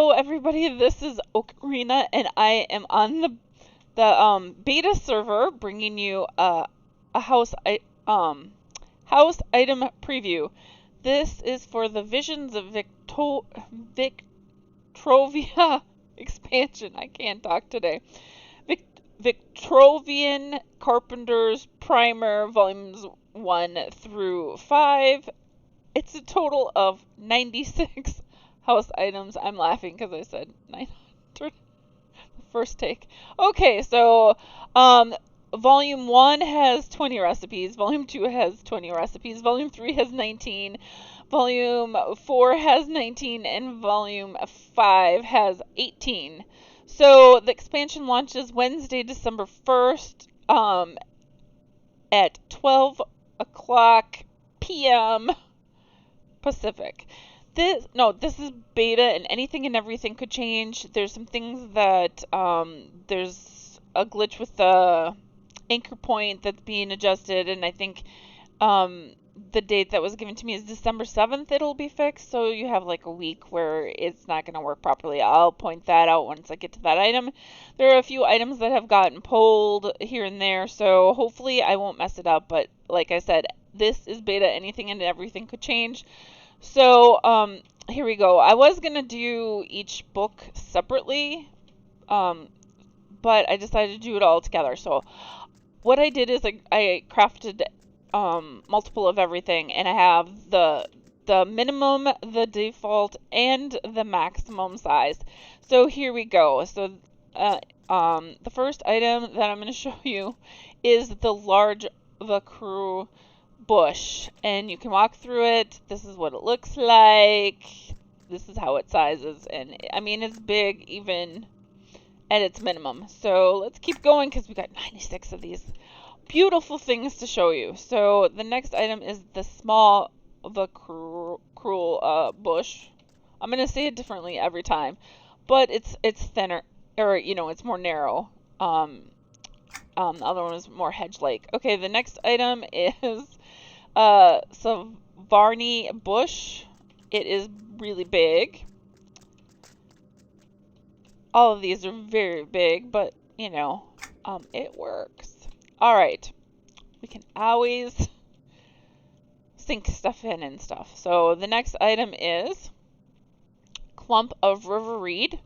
Hello everybody, this is Ocarina and I am on the beta server bringing you a house item preview. This is for the Visions of Vetrovia expansion. I can't talk today. Vetrovian Carpenter's Primer Volumes 1 through 5. It's a total of 96 house items. I'm laughing because I said 900 first take. Okay, so volume 1 has 20 recipes, volume 2 has 20 recipes, volume 3 has 19, volume 4 has 19, and volume 5 has 18. So the expansion launches Wednesday, December 1st at 12 o'clock p.m. Pacific. This is beta, and anything and everything could change. There's some things that there's a glitch with the anchor point that's being adjusted, and I think the date that was given to me is December 7th. It'll be fixed, so you have like a week where it's not going to work properly. I'll point that out once I get to that item. There are a few items that have gotten pulled here and there, so hopefully I won't mess it up. But like I said, this is beta. Anything and everything could change. So, here we go. I was going to do each book separately, but I decided to do it all together. So, what I did is I crafted multiple of everything, and I have the minimum, the default, and the maximum size. So, here we go. So, the first item that I'm going to show you is the large Crude bush, and you can walk through it. This is what it looks like. This is how it sizes, and I mean it's big even at its minimum. So let's keep going because we got 96 of these beautiful things to show you. So the next item is the small cruel bush. I'm gonna say it differently every time, but it's thinner, or it's more narrow. The other one is more hedge-like. Okay, the next item is Savarni bush. It is really big. All of these are very big, but it works. Alright, we can always sink stuff in and stuff. So the next item is clump of river reed.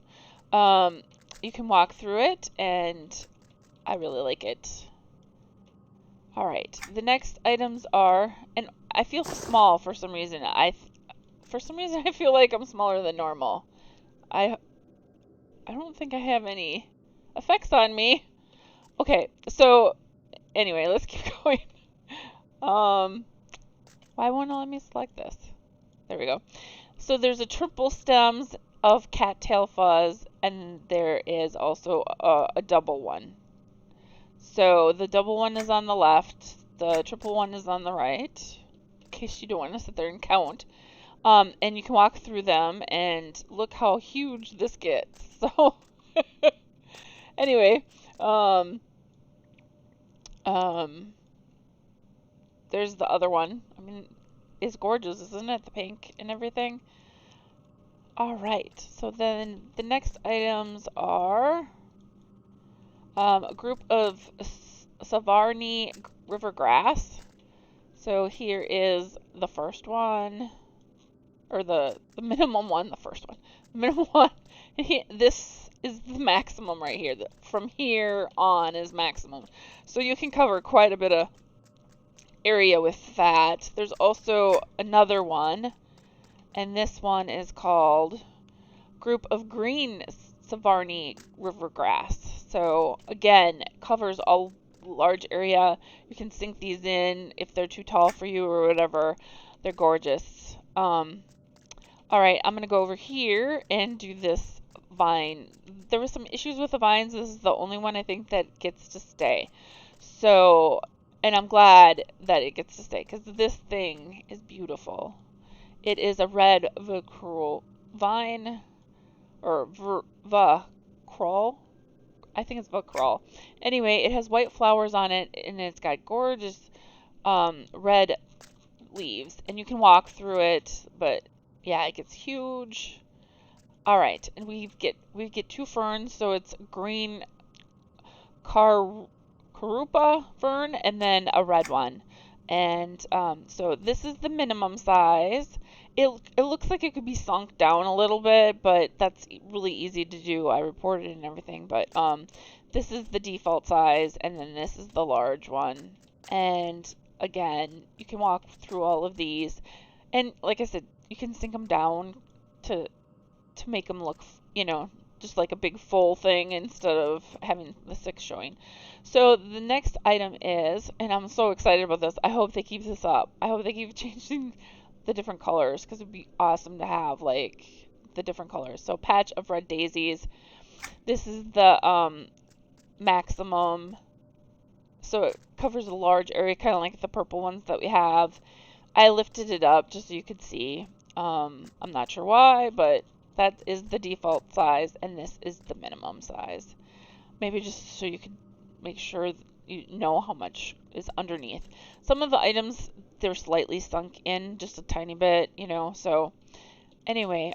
You can walk through it, and I really like it. Alright, the next items are, and I feel small for some reason. I feel like I'm smaller than normal. I don't think I have any effects on me. Okay, so anyway, let's keep going. Why won't it let me select this? There we go. So there's a triple stems of cattail fuzz, and there is also a double one. So the double one is on the left, the triple one is on the right, in case you don't want to sit there and count. And you can walk through them, and look how huge this gets. So, anyway, there's the other one. I mean, it's gorgeous, isn't it? The pink and everything. Alright, so then the next items are a group of Savarni river grass. So here is the first one, or the minimum one, the first one. The minimum one. This is the maximum right here. From here on is maximum. So you can cover quite a bit of area with that. There's also another one, and this one is called Group of Green Savarni river grass. So again, covers a large area. You can sink these in if they're too tall for you or whatever. They're gorgeous. Alright, I'm going to go over here and do this vine. There were some issues with the vines. This is the only one I think that gets to stay. So, and I'm glad that it gets to stay because this thing is beautiful. It is a red Vicrol vine, or Vicrol. I think it's Vicrol. Anyway, it has white flowers on it, and it's got gorgeous red leaves, and you can walk through it, but yeah, it gets huge. All right, and we get 2 ferns, so it's green Karupa fern and then a red one. And so this is the minimum size. It looks like it could be sunk down a little bit, but that's really easy to do. I reported it and everything, but this is the default size, and then this is the large one. And again, you can walk through all of these, and like I said, you can sink them down to make them look, just like a big full thing instead of having the 6 showing. So the next item is, and I'm so excited about this, I hope they keep this up. I hope they keep changing the different colors, because it would be awesome to have like the different colors. So patch of red daisies. This is the maximum, so it covers a large area, kind of like the purple ones that we have. I lifted it up just so you could see. I'm not sure why, but that is the default size, and this is the minimum size. Maybe just so you can make sure you know how much is underneath. Some of the items, they're slightly sunk in just a tiny bit, so anyway,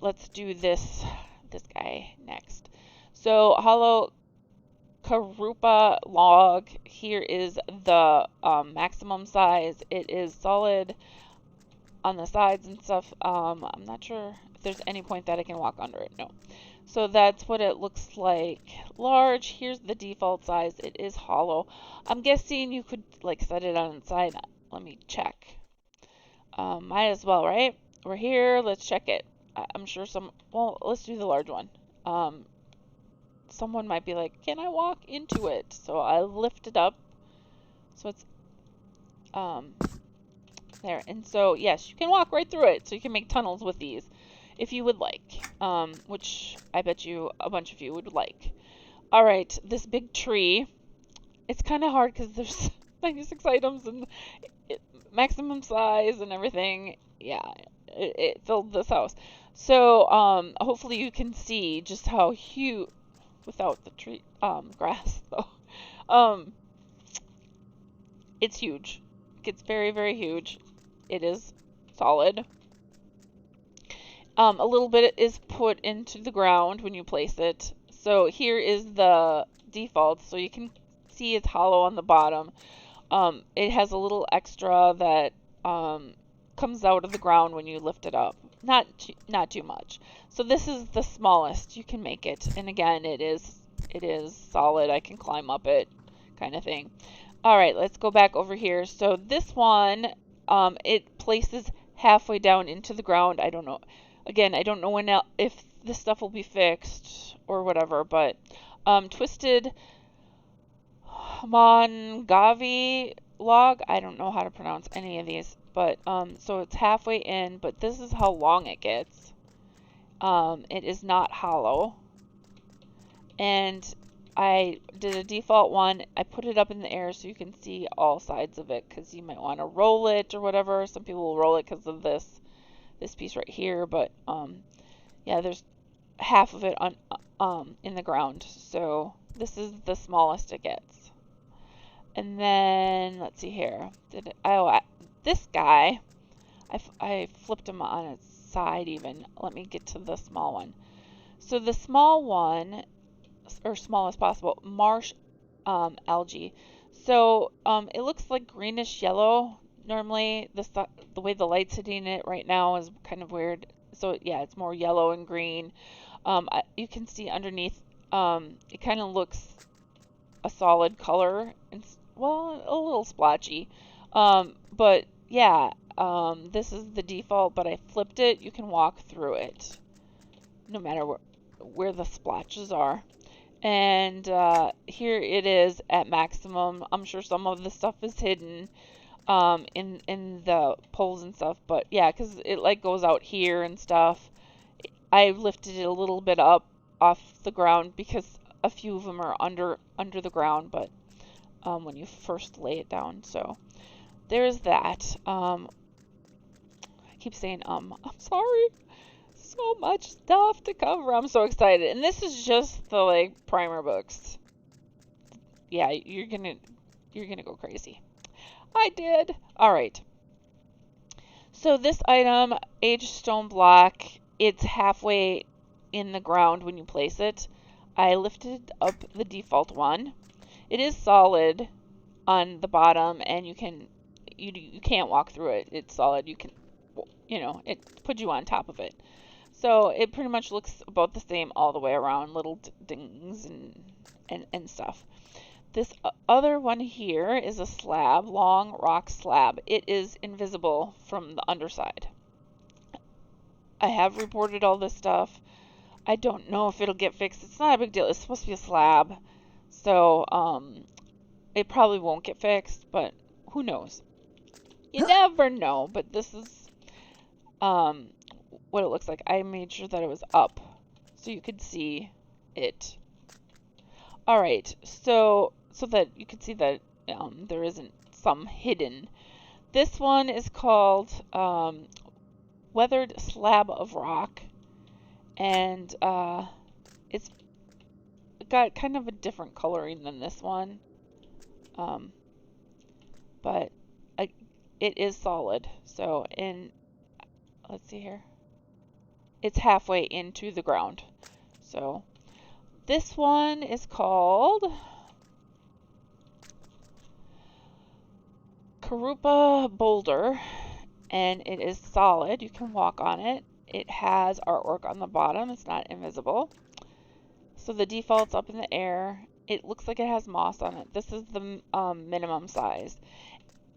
let's do this guy next. So hollow Karupa log, here is the maximum size. It is solid on the sides and stuff. I'm not sure if there's any point that I can walk under it. No. So that's what it looks like. Large. Here's the default size. It is hollow. I'm guessing you could like set it on the side. Let me check. Might as well, right? We're here. Let's check it. I'm sure well, let's do the large one. Someone might be like, can I walk into it? So I lift it up. So it's there. And so, yes, you can walk right through it. So you can make tunnels with these if you would like, which I bet you a bunch of you would like. All right, this big tree. It's kind of hard because there's 96 items and maximum size and everything. Yeah, it filled this house. So hopefully you can see just how huge, without the tree grass though. It's huge. It gets very, very huge. It is solid. A little bit is put into the ground when you place it. So here is the default. So you can see it's hollow on the bottom. It has a little extra that comes out of the ground when you lift it up. Not too much. So this is the smallest you can make it. And again, it is solid. I can climb up it, kind of thing. All right, let's go back over here. So this one, it places halfway down into the ground. I don't know. Again, I don't know if this stuff will be fixed or whatever, but twisted Mongavi log. I don't know how to pronounce any of these, but so it's halfway in, but this is how long it gets. It is not hollow, and I did a default one. I put it up in the air so you can see all sides of it, because you might want to roll it or whatever. Some people will roll it because of this piece right here, but yeah, there's half of it on in the ground. So this is the smallest it gets. And then let's see here. This guy, I flipped him on its side even. Let me get to the small one. So the small one, or small as possible, marsh algae. So it looks like greenish yellow. Normally the way the light's hitting it right now is kind of weird. So yeah, it's more yellow and green. You can see underneath, it kind of looks a solid color, and well, a little splotchy. But yeah, this is the default, but I flipped it. You can walk through it no matter where the splotches are. And here it is at maximum. I'm sure some of the stuff is hidden in the poles and stuff, but yeah, because it like goes out here and stuff. I lifted it a little bit up off the ground because a few of them are under the ground, but when you first lay it down. So there's that. I keep saying I'm sorry. So much stuff to cover. I'm so excited. And this is just the like primer books. Yeah, you're gonna go crazy. I did. All right. So this item, aged stone block, it's halfway in the ground when you place it. I lifted up the default one. It is solid on the bottom, and you can't walk through it. It's solid. You can, it puts you on top of it. So it pretty much looks about the same all the way around, little dings and stuff. This other one here is a slab, long rock slab. It is invisible from the underside. I have reported all this stuff. I don't know if it'll get fixed. It's not a big deal. It's supposed to be a slab. So, it probably won't get fixed, but who knows? You never know, but this is, what it looks like. I made sure that it was up so you could see it. Alright, so that you can see that there isn't some hidden. This one is called Weathered Slab of Rock, and it's got kind of a different coloring than this one, but it is solid. So let's see here, it's halfway into the ground. So this one is called Karupa Boulder, and it is solid. You can walk on it. It has artwork on the bottom. It's not invisible. So the default's up in the air. It looks like it has moss on it. This is the minimum size.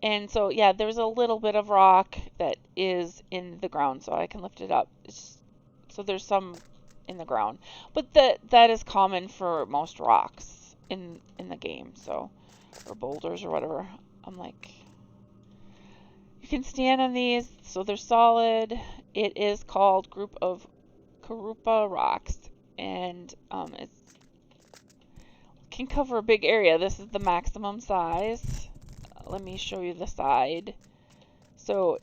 And so, yeah, there's a little bit of rock that is in the ground, so I can lift it up. So there's some in the ground. But that is common for most rocks in the game, so, or boulders or whatever. I'm like, you can stand on these, so they're solid. It is called Group of Karupa Rocks, and it can cover a big area. This is the maximum size. Let me show you the side. So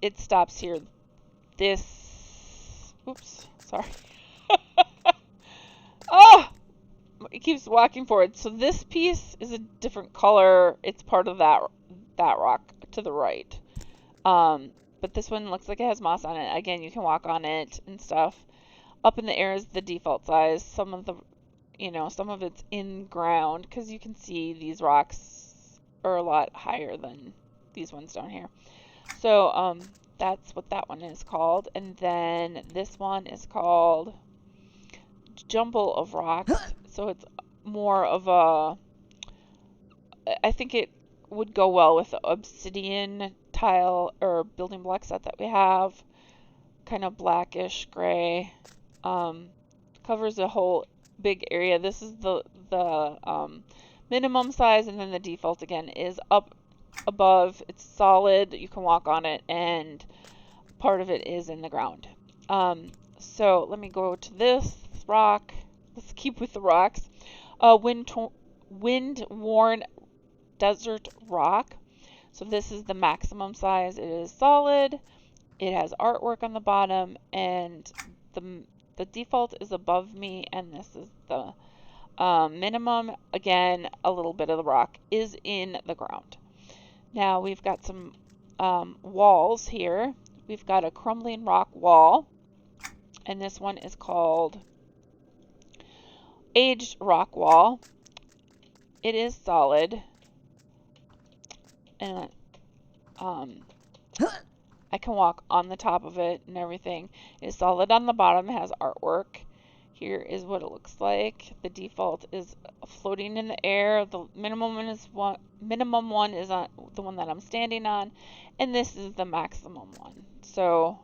it stops here. Oops, sorry. Oh, it keeps walking forward. So this piece is a different color. It's part of that rock to the right. But this one looks like it has moss on it. Again, you can walk on it and stuff. Up in the air is the default size. Some of it's in ground, because you can see these rocks are a lot higher than these ones down here. So that's what that one is called. And then this one is called Jumble of Rocks. So it's more of I think it would go well with the obsidian tile or building block set that we have. Kind of blackish gray. Covers a whole big area. This is the minimum size, and then the default again is up above. It's solid. You can walk on it, and part of it is in the ground. So let me go to this rock. Let's keep with the rocks. Wind-worn desert rock. So this is the maximum size. It is solid. It has artwork on the bottom, and the default is above me, and this is the minimum. Again, a little bit of the rock is in the ground. Now we've got some walls here. We've got a crumbling rock wall, and this one is called Aged Rock Wall. It is solid, and I can walk on the top of it and everything. It is solid on the bottom. It has artwork. Here is what it looks like. The default is floating in the air. The minimum one is on the one that I'm standing on, and this is the maximum one. So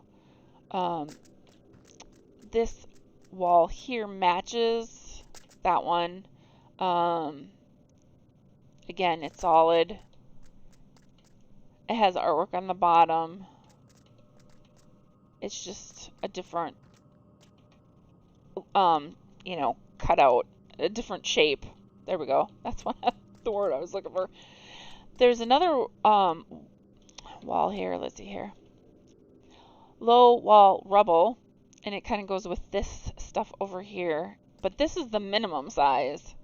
this wall here matches that one. Again, it's solid. It has artwork on the bottom. It's just a different, cutout, a different shape. There we go. That's the word I was looking for. There's another wall here. Let's see here. Low wall rubble, and it kind of goes with this stuff over here. But this is the minimum size.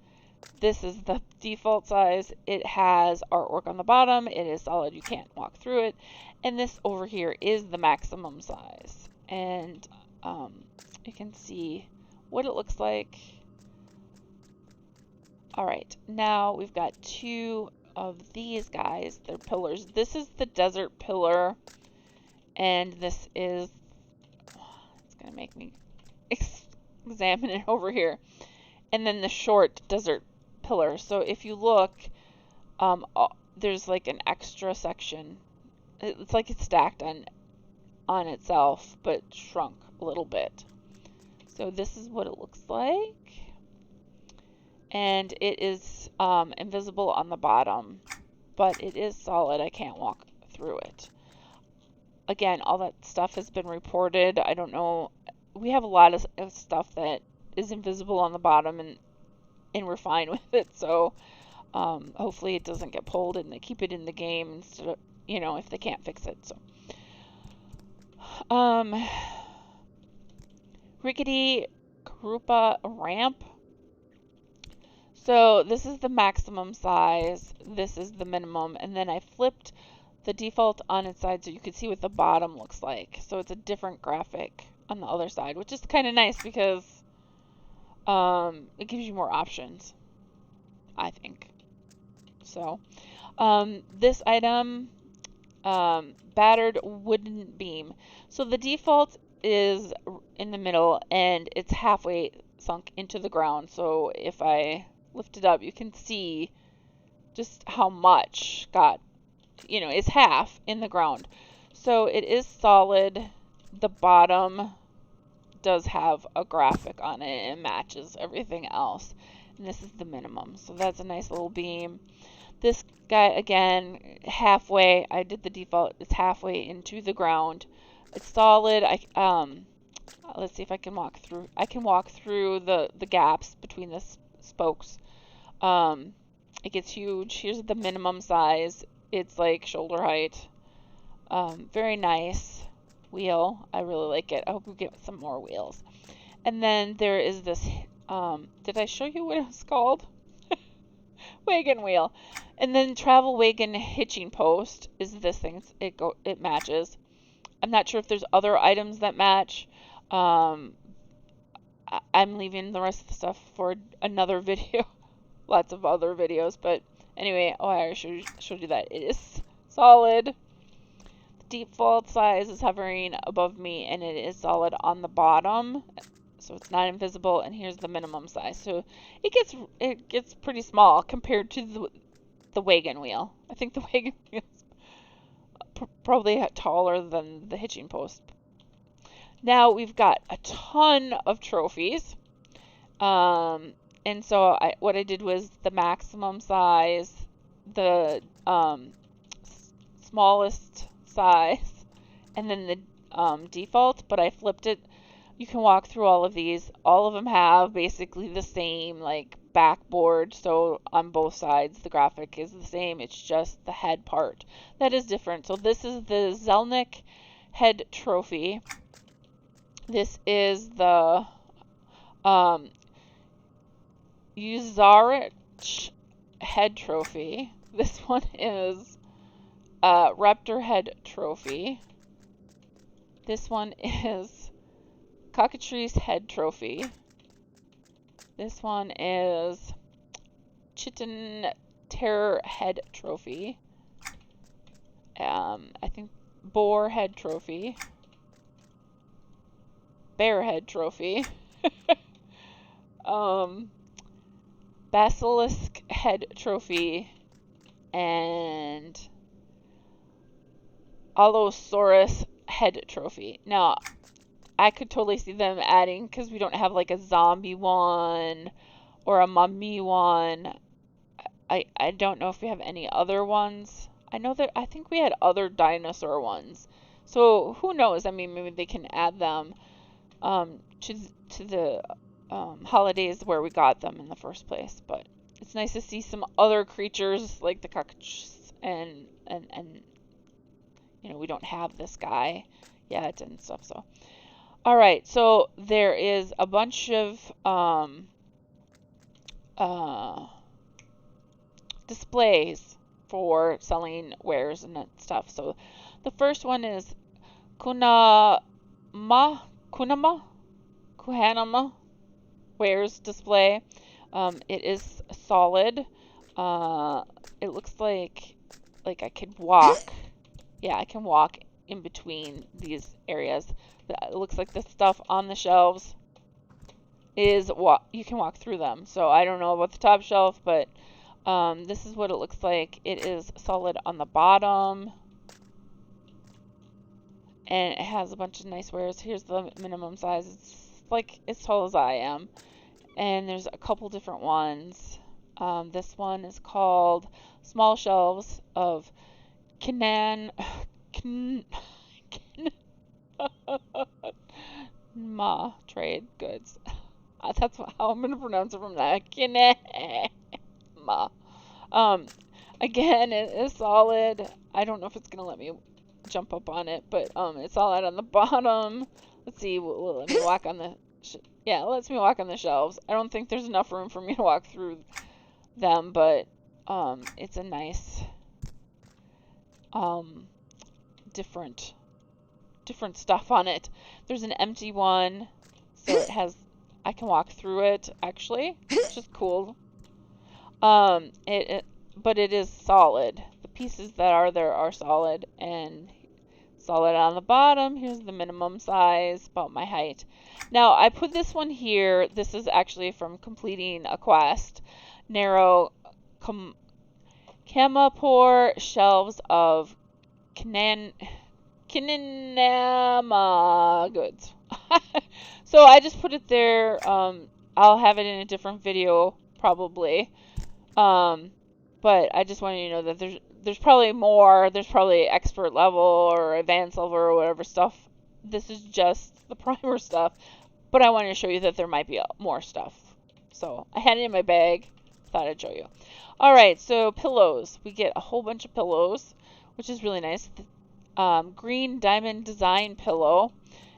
This is the default size. It has artwork on the bottom. It is solid. You can't walk through it. And this over here is the maximum size. And you can see what it looks like. All right, now we've got two of these guys. They're pillars. This is the desert pillar, and this is, it's gonna make me examine it over here. And then the short desert pillar. So if you look, there's like an extra section. It's like it's stacked on itself, but shrunk a little bit. So this is what it looks like. And it is invisible on the bottom, but it is solid. I can't walk through it. Again, all that stuff has been reported. I don't know. We have a lot of stuff that is invisible on the bottom, and we're fine with it. So hopefully it doesn't get pulled and they keep it in the game instead of, you know, if they can't fix it. So rickety Krupa ramp. So this is the maximum size, this is the minimum, and then I flipped the default on its side so you can see what the bottom looks like. So it's a different graphic on the other side, which is kind of nice because it gives you more options, I think. So this item, battered wooden beam. So the default is in the middle and it's halfway sunk into the ground. So if I lift it up, you can see just how much got, you know, is half in the ground. So it is solid. The bottom does have a graphic on it and matches everything else. And this is the minimum. So that's a nice little beam. This guy, again, halfway, I did the default, it's halfway into the ground. It's solid. Let's see if I can walk through. I can walk through the gaps between the spokes. It gets huge. Here's the minimum size. It's like shoulder height. Very nice wheel. I really like it. I hope we get some more wheels. And then there is this, did I show you what it's called? Wagon wheel. And then travel wagon hitching post is this thing. It matches. I'm not sure if there's other items that match. I'm leaving the rest of the stuff for another video. Lots of other videos, but anyway, I already showed you that. It is solid. The default size is hovering above me, and it is solid on the bottom, so it's not invisible. And here's the minimum size. So it gets pretty small compared to the wagon wheel. I think the wagon wheel is probably taller than the hitching post. Now we've got a ton of trophies. And so what I did was the maximum size, the smallest size, and then the default, but I flipped it. You can walk through all of these. All of them have basically the same like backboard, so on both sides the graphic is the same. It's just the head part that is different. So this is the Zelnick head trophy. This is the Uzarich head trophy. This one is Raptor head trophy. This one is Cockatrice head trophy. This one is Chitin Terror head trophy. I think Boar head trophy. Bear head trophy. Basilisk head trophy, and Allosaurus head trophy. Now, I could totally see them adding, because we don't have like a zombie one or a mummy one. I don't know if we have any other ones. I think we had other dinosaur ones. So who knows? I mean, maybe they can add them to the holidays where we got them in the first place. But it's nice to see some other creatures like the cockroaches, and you know, we don't have this guy yet and stuff. So all right, so there is a bunch of displays for selling wares and stuff. So the first one is Kunama Kuhanama wares display. It is solid. It looks like I could walk. Yeah, I can walk in between these areas. It looks like the stuff on the shelves is you can walk through them. So I don't know about the top shelf, but this is what it looks like. It is solid on the bottom, and it has a bunch of nice wares. Here's the minimum size. It's like as tall as I am, and there's a couple different ones. This one is called Small Shelves of Ma Trade Goods. That's how I'm going to pronounce it from that. Ma. Again, it is solid. I don't know if it's going to let me jump up on it, but it's solid on the bottom. Let's see. Will it let me walk on the... Yeah, it lets me walk on the shelves. I don't think there's enough room for me to walk through them, but it's a nice different stuff on it. There's an empty one, so it has, I can walk through it actually, which is cool. But it is solid. The pieces that are there are solid, and solid on the bottom. Here's the minimum size, about my height. Now I put this one here. This is actually from completing a quest. Narrow Kamapur shelves of Kinenama goods. So I just put it there. I'll have it in a different video probably. But I just wanted you to know that there's probably more. There's probably expert level or advanced level or whatever stuff. This is just the primer stuff. But I wanted to show you that there might be more stuff. So I had it in my bag. Thought I'd show you. Alright, so pillows. We get a whole bunch of pillows, which is really nice. Green diamond design pillow.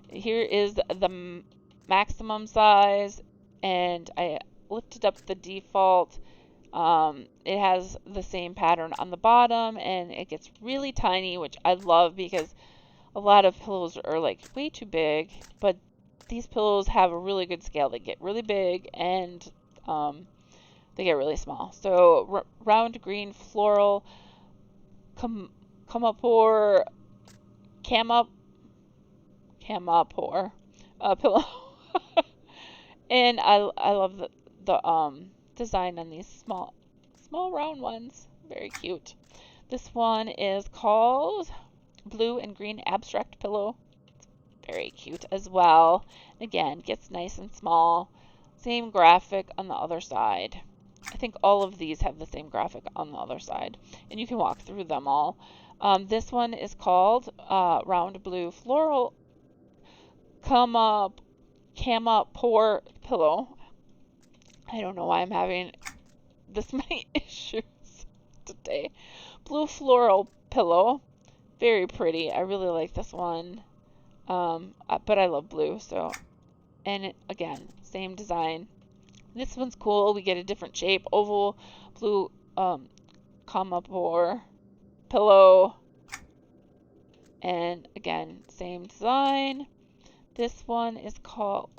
Here is the maximum size, and I lifted up the default. It has the same pattern on the bottom, and it gets really tiny, which I love because a lot of pillows are like way too big, but these pillows have a really good scale. They get really big and they get really small. So round green floral Kamapur pillow. And I love the design on these small round ones. Very cute. This one is called Blue and Green Abstract Pillow. It's very cute as well. Again, gets nice and small. Same graphic on the other side. I think all of these have the same graphic on the other side, and you can walk through them all. This one is called Round Blue Floral Kamapur Pillow. I don't know why I'm having this many issues today. Blue Floral Pillow. Very pretty. I really like this one. But I love blue, so. And again, same design. This one's cool. We get a different shape. Oval, blue, Kamapur pillow. And again, same design. This one is called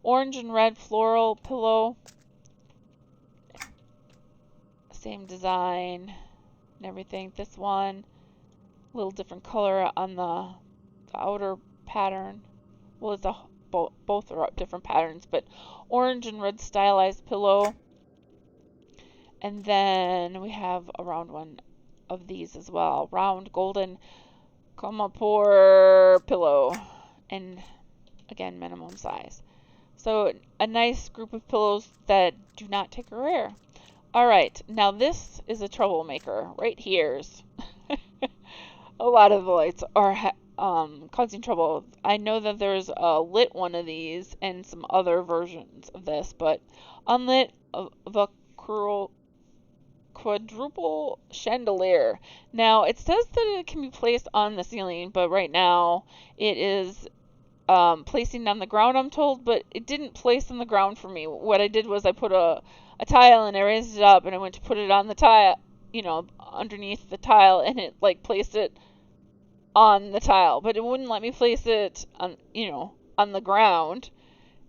Orange and Red Floral Pillow. Same design and everything. This one, a little different color on the outer pattern. Well, it's both are different patterns, but orange and red stylized pillow. And then we have a round one of these as well. Round golden Kamapur pillow. And again, minimum size. So a nice group of pillows that do not take a rare. Alright, now this is a troublemaker. Right here's a lot of the lights are causing trouble. I know that there's a lit one of these and some other versions of this, but unlit the quadruple chandelier. Now it says that it can be placed on the ceiling, but right now it is placing on the ground, I'm told, but it didn't place on the ground for me. What I did was I put a tile and I raised it up and I went to put it on the tile, underneath the tile, and it like placed it on the tile, but it wouldn't let me place it on, on the ground,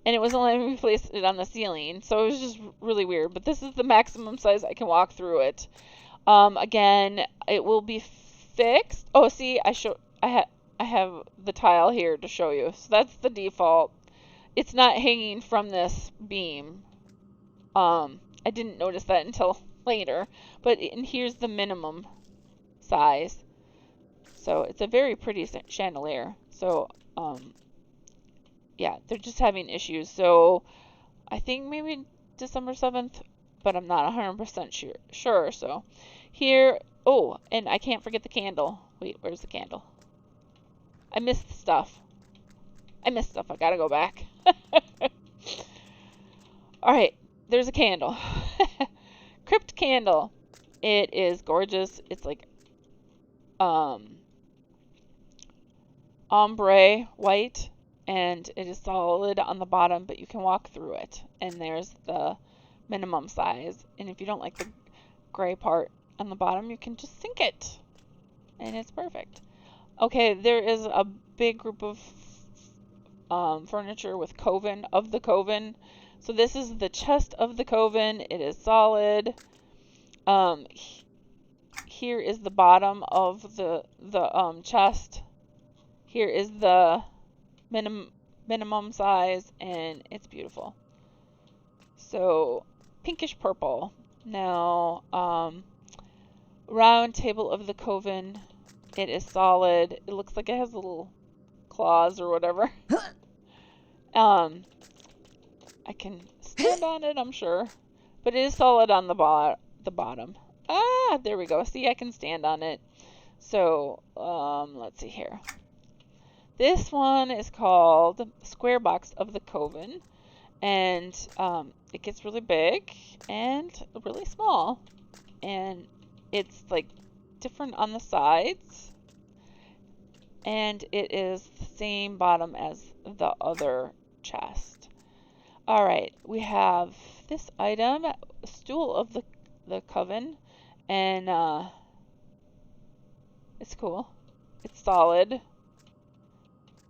and it wasn't letting me place it on the ceiling, so it was just really weird. But this is the maximum size I can walk through it. Again, it will be fixed. Oh, see, I have the tile here to show you. So that's the default. It's not hanging from this beam. I didn't notice that until later, but here's the minimum size. So it's a very pretty chandelier. So, yeah, they're just having issues. So I think maybe December 7th, but I'm not 100% sure. So here, oh, and I can't forget the candle. Wait, where's the candle? I missed stuff. I gotta go back. Alright, there's a candle. Crypt candle. It is gorgeous. It's like ombre white, and it is solid on the bottom, but you can walk through it. And there's the minimum size. And if you don't like the gray part on the bottom, you can just sink it. And it's perfect. Okay, there is a big group of furniture with coven, of the coven. So this is the chest of the coven. It is solid. Here is the bottom of the chest. Here is the minimum size, and it's beautiful. So pinkish purple. Now, round table of the coven. It is solid. It looks like it has little claws or whatever. I can stand on it, I'm sure, but it is solid on the bottom. Ah, there we go. See, I can stand on it. So, let's see here. This one is called Square Box of the Coven, and it gets really big and really small, and it's like different on the sides, and it is the same bottom as the other chest. Alright, we have this item, stool of the coven, and it's cool. It's solid,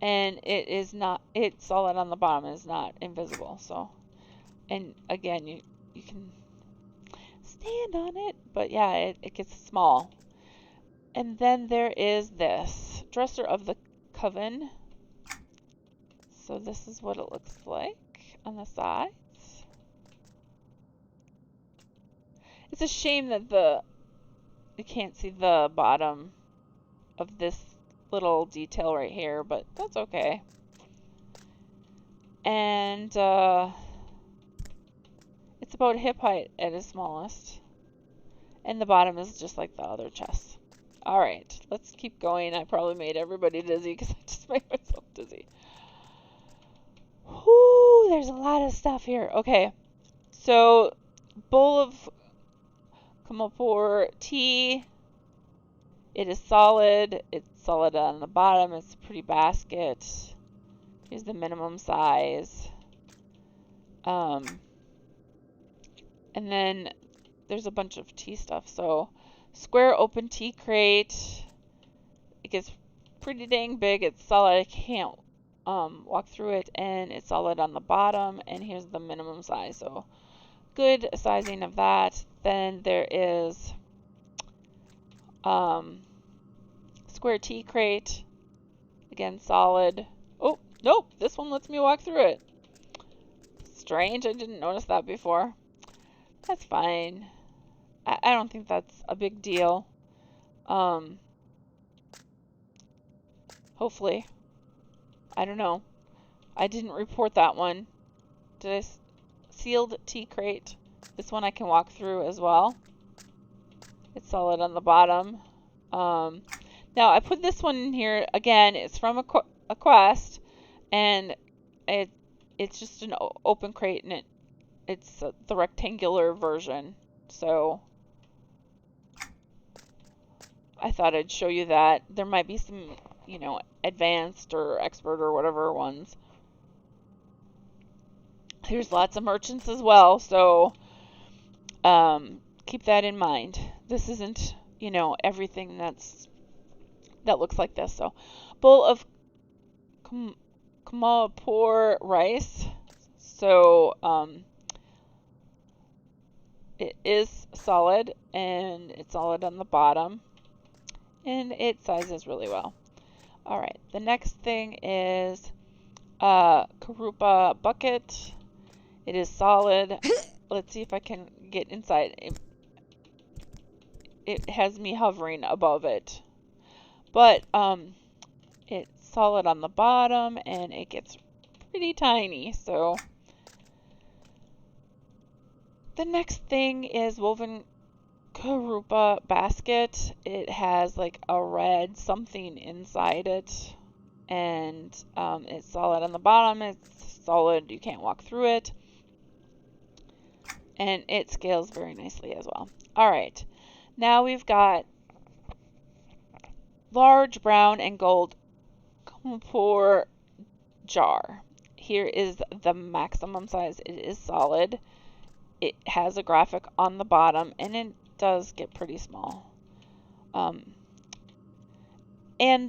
and it's solid on the bottom. It's not invisible. So, and again, you can stand on it, but yeah, it gets small. And then there is this dresser of the coven. So this is what it looks like on the sides. It's a shame that you can't see the bottom of this little detail right here, but that's okay. And it's about hip height at its smallest. And the bottom is just like the other chest. Alright, let's keep going. I probably made everybody dizzy because I just made myself dizzy. Whoo, there's a lot of stuff here. Okay, so bowl of Kumapur tea. It is solid. It's solid on the bottom. It's a pretty basket. Here's the minimum size. And then there's a bunch of tea stuff. So square open tea crate. It gets pretty dang big. It's solid. I can't walk through it, and it's solid on the bottom. And here's the minimum size. So good sizing of that. Then there is square tea crate. Again, solid. Oh, nope, this one lets me walk through it. Strange, I didn't notice that before. That's fine. I don't think that's a big deal. Hopefully. I don't know. I didn't report that one. Did I? Sealed tea crate. This one I can walk through as well. It's solid on the bottom. Now I put this one in here again. It's from a quest, and it's just an open crate, and it's the rectangular version. So I thought I'd show you that. There might be some, advanced or expert or whatever ones. There's lots of merchants as well, so keep that in mind. This isn't, everything that's that looks like this. So, bowl of Kumapur rice. So, it is solid, and it's solid on the bottom, and it sizes really well. All right, the next thing is Karupa bucket. It is solid. Let's see if I can get inside. It has me hovering above it, but it's solid on the bottom, and it gets pretty tiny. So the next thing is woven Karupa basket. It has like a red something inside it, and it's solid on the bottom. It's solid, you can't walk through it, and it scales very nicely as well. All right, now we've got large brown and gold Kumapur jar. Here is the maximum size. It is solid. It has a graphic on the bottom, and it does get pretty small. And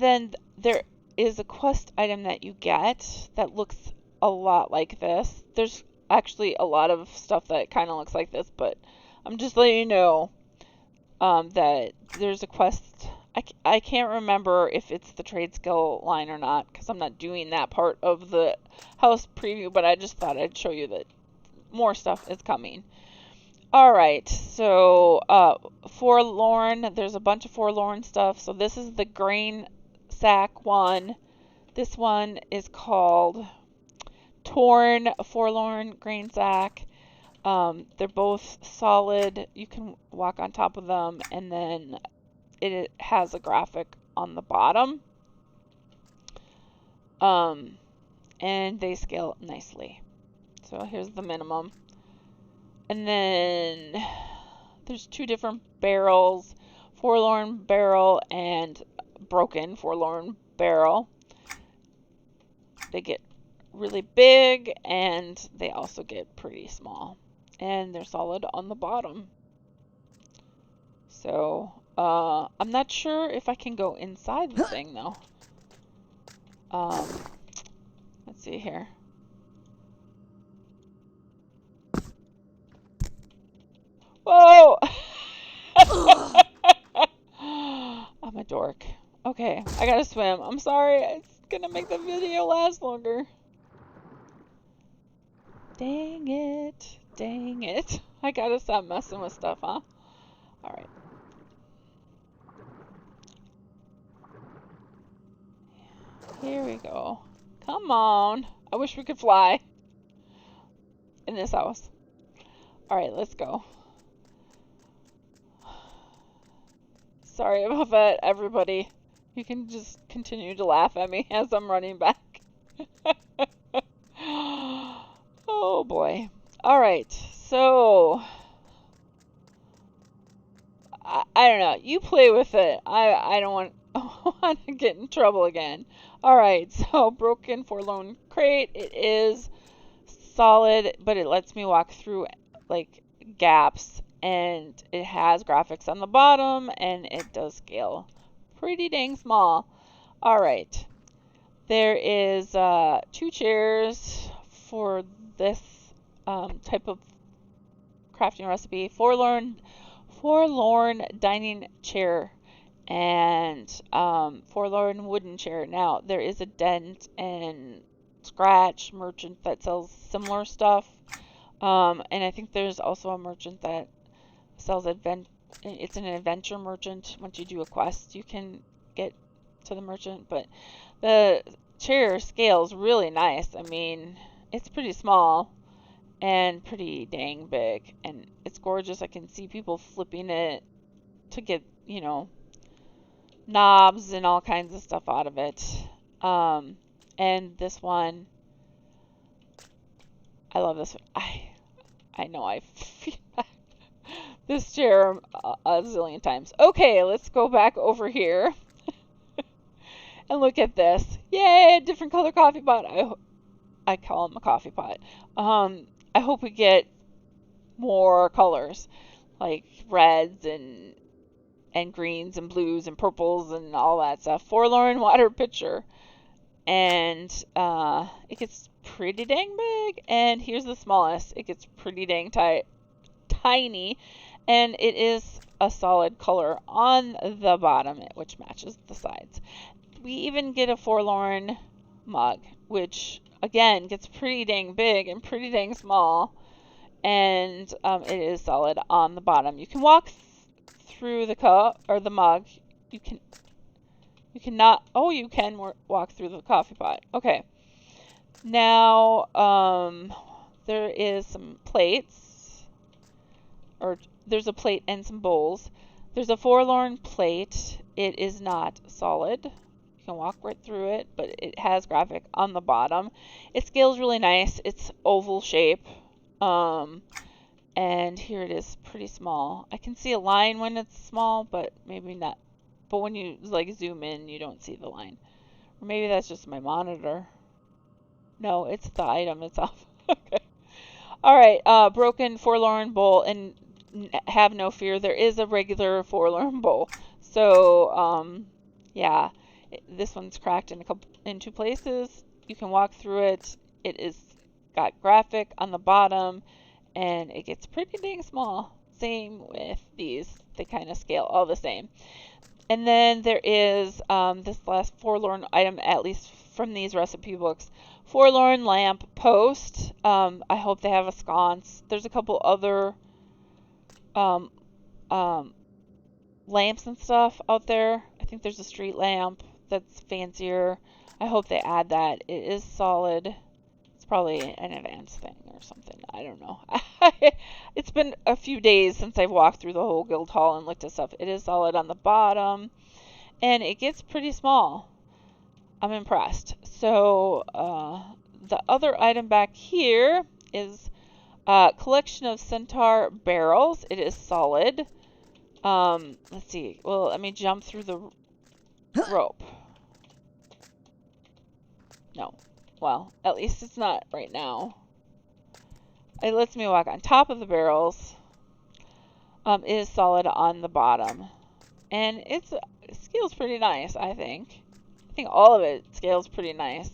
then there is a quest item that you get that looks a lot like this. There's actually a lot of stuff that kind of looks like this, but I'm just letting you know that there's a quest. I can't remember if it's the trade skill line or not, because I'm not doing that part of the house preview, but I just thought I'd show you that more stuff is coming. Alright, so Forlorn, there's a bunch of Forlorn stuff. So this is the grain sack one. This one is called Torn Forlorn Grain Sack. They're both solid. You can walk on top of them, and then it has a graphic on the bottom. And they scale nicely. So here's the minimum. And then there's two different barrels, Forlorn barrel and broken Forlorn barrel. They get really big, and they also get pretty small, and they're solid on the bottom. So I'm not sure if I can go inside the thing though. Let's see here. Whoa! I'm a dork. Okay, I gotta swim. I'm sorry. It's gonna make the video last longer. Dang it. Dang it. I gotta stop messing with stuff, huh? Alright. Here we go. Come on. I wish we could fly in this house. Alright, let's go. Sorry about that, everybody. You can just continue to laugh at me as I'm running back. Oh boy. Alright, so I don't know. You play with it. I don't want to get in trouble again. Alright, so broken Forlorn Crate. It is solid, but it lets me walk through like gaps, and it has graphics on the bottom, and it does scale pretty dang small. Alright, there is 2 chairs for this type of crafting recipe. Forlorn dining chair and Forlorn wooden chair. Now there is a dent and scratch merchant that sells similar stuff, and I think there's also a merchant that sells it's an adventure merchant. Once you do a quest, you can get to the merchant, but the chair scales really nice. I mean, it's pretty small and pretty dang big, and it's gorgeous. I can see people flipping it to get, you know, knobs and all kinds of stuff out of it. And this one, I love this one. I know I feel this chair a zillion times. Okay, let's go back over here and look at this. Yay, different color coffee pot. I call them a coffee pot. I hope we get more colors, like reds and and greens and blues and purples and all that stuff. Forlorn water pitcher. And it gets pretty dang big. And here's the smallest. It gets pretty dang tiny. And it is a solid color on the bottom, which matches the sides. We even get a forlorn mug, which again gets pretty dang big and pretty dang small. And it is solid on the bottom. You can walk through the cup or the mug. You cannot. Oh, you can walk through the coffee pot. Okay. Now, there is some plates, or there's a plate and some bowls. There's a forlorn plate. It is not solid. You can walk right through it, but it has graphic on the bottom. It scales really nice. It's oval shape. And here it is, pretty small. I can see a line when it's small, but maybe not. But when you like zoom in, you don't see the line. Or maybe that's just my monitor. No, it's the item itself. Okay. All right, broken forlorn bowl, and have no fear, there is a regular forlorn bowl. So, yeah, this one's cracked in two places. You can walk through it. It is got graphic on the bottom, and it gets pretty dang small. Same with these. They kind of scale all the same. And then there is this last forlorn item, at least from these recipe books. Forlorn lamp post. I hope they have a sconce. There's a couple other lamps and stuff out there. I think there's a street lamp that's fancier. I hope they add that. It is solid. It's probably an advanced thing or something. I don't know. It's been a few days since I've walked through the whole guild hall and looked at stuff. It is solid on the bottom, and it gets pretty small. I'm impressed. So the other item back here is a collection of centaur barrels. It is solid. Let's see. Well, let me jump through the rope. No. Well, at least it's not right now. It lets me walk on top of the barrels. It is solid on the bottom. And it scales pretty nice, I think. I think all of it scales pretty nice.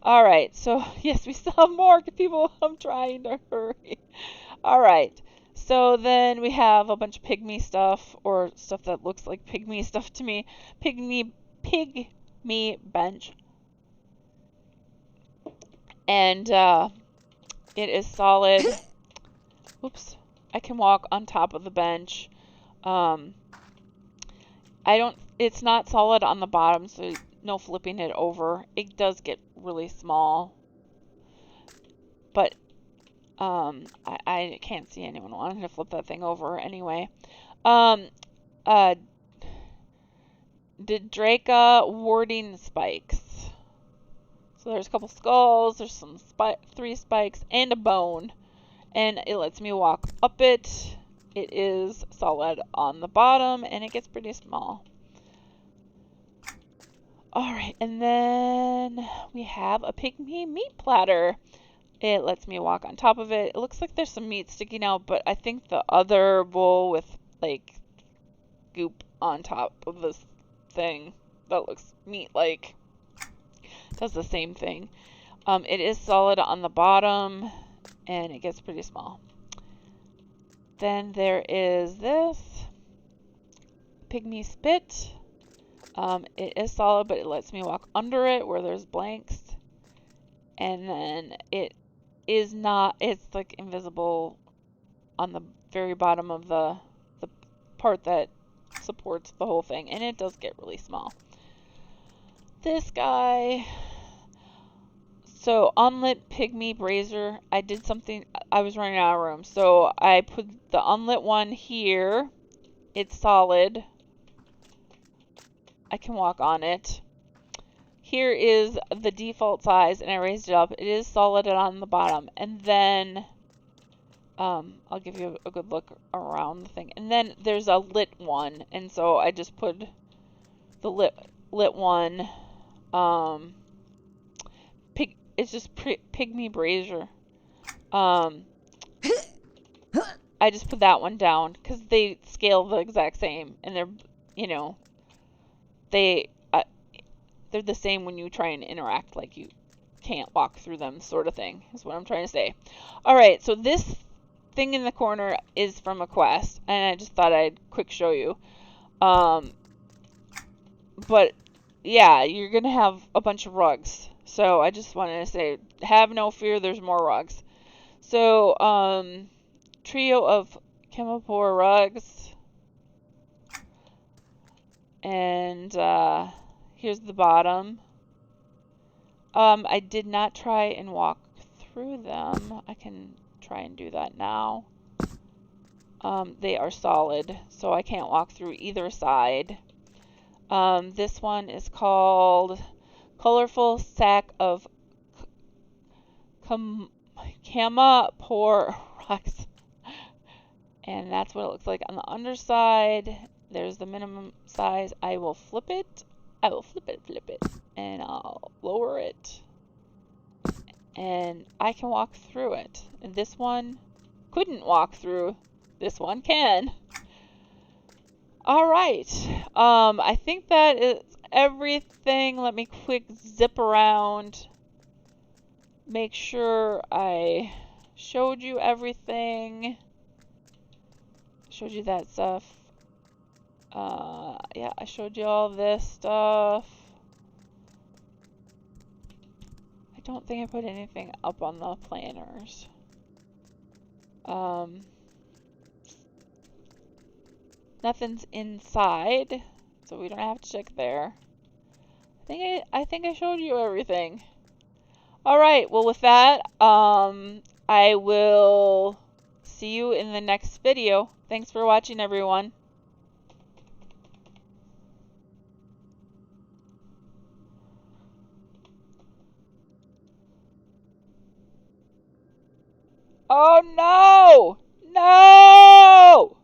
Alright, so yes, we still have more people. I'm trying to hurry. Alright, so then we have a bunch of pygmy stuff, or stuff that looks like pygmy stuff to me. Pygmy bench. And it is solid. Oops. I can walk on top of the bench. It's not solid on the bottom, so no flipping it over. It does get really small. But I can't see anyone wanting to flip that thing over anyway. Draca warding spikes. So there's a couple skulls, there's some 3 spikes, and a bone. And it lets me walk up it. It is solid on the bottom, and it gets pretty small. Alright, and then we have a pygmy meat platter. It lets me walk on top of it. It looks like there's some meat sticking out, but I think the other bowl with, like, goop on top of this thing that looks meat-like does the same thing. It is solid on the bottom, and it gets pretty small. Then there is this pygmy spit. It is solid, but it lets me walk under it where there's blanks. And then it is not, it's like invisible on the very bottom of the part that supports the whole thing, and it does get really small. This guy, so unlit pygmy brazier. I did something, I was running out of room, so I put the unlit one here. It's solid. I can walk on it. Here is the default size, and I raised it up. It is solid on the bottom. And then I'll give you a good look around the thing. And then there's a lit one, and so I just put the lit one. It's just pygmy brazier. I I just put that one down because they scale the exact same, and they're, you know, they they're the same when you try and interact, like you can't walk through them, sort of thing, is what I'm trying to say. All right, so this thing in the corner is from a quest, and I just thought I'd quick show you. But yeah, you're gonna have a bunch of rugs. So I just wanted to say, have no fear, there's more rugs. So, trio of Chemopore rugs. And here's the bottom. I did not try and walk through them. I can try and do that now. They are solid, so I can't walk through either side. This one is called Colorful Sack of Chemopore Rocks. And that's what it looks like on the underside. There's the minimum size. I will flip it. I will flip it, and I'll lower it. And I can walk through it. And this one couldn't walk through. This one can. Alright. I think that is everything. Let me quick zip around. Make sure I showed you everything. Showed you that stuff. Yeah, I showed you all this stuff. I don't think I put anything up on the planners. Nothing's inside, so we don't have to check there. I think I showed you everything. All right, well with that, I will see you in the next video. Thanks for watching, everyone. Oh no! No!